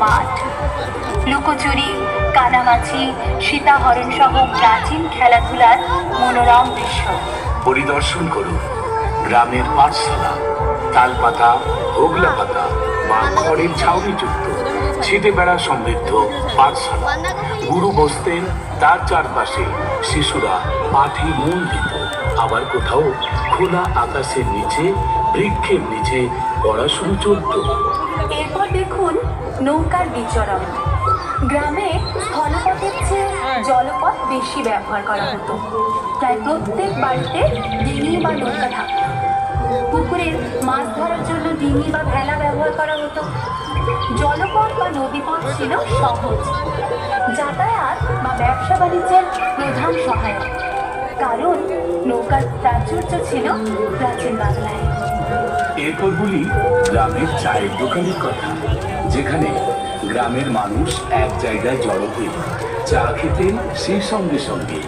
মাঠ, লুকোচুরি, কানামাছি, সীতাহরণ সহ প্রাচীন খেলাধুলার মনোরম দৃশ্য। পরিদর্শন করুন গ্রামের পাঠশালা, তালপাতা, হোগলা পাতা বা খড়ের ছাউনিযুক্ত ছিটে বেড়া সমৃদ্ধ পাঠশালা। গুরু বসতেন তার চারপাশে, শিশুরা পাঠে মন দিত। আবার কোথাও খোলা আকাশের নিচে, বৃক্ষের নিচে পড়াশুনো চলত। এরপর দেখুন নৌকার বিচরণ। গ্রামে স্থলপথের চেয়ে জলপথ বেশি ব্যবহার করা হতো। প্রায় প্রত্যেক বাড়িতে ডিঙি বা নৌকা থাকত। পুকুরের মাছ ধরার জন্য ডিঙি বা ভেলা ব্যবহার করা হতো। জলপথ বা নদীপথ ছিল সহজ, যাতায়াত বা ব্যবসা বাণিজ্যের প্রধান সহায়ক। কারণ নৌকার প্রাচুর্য ছিল প্রাচীন বাংলায়। এরপর বলি গ্রামের চায়ের দোকানের কথা, যেখানে গ্রামের মানুষ এক জায়গায় জড়ো হয়ে চা খেতেন, সেই সঙ্গে সঙ্গে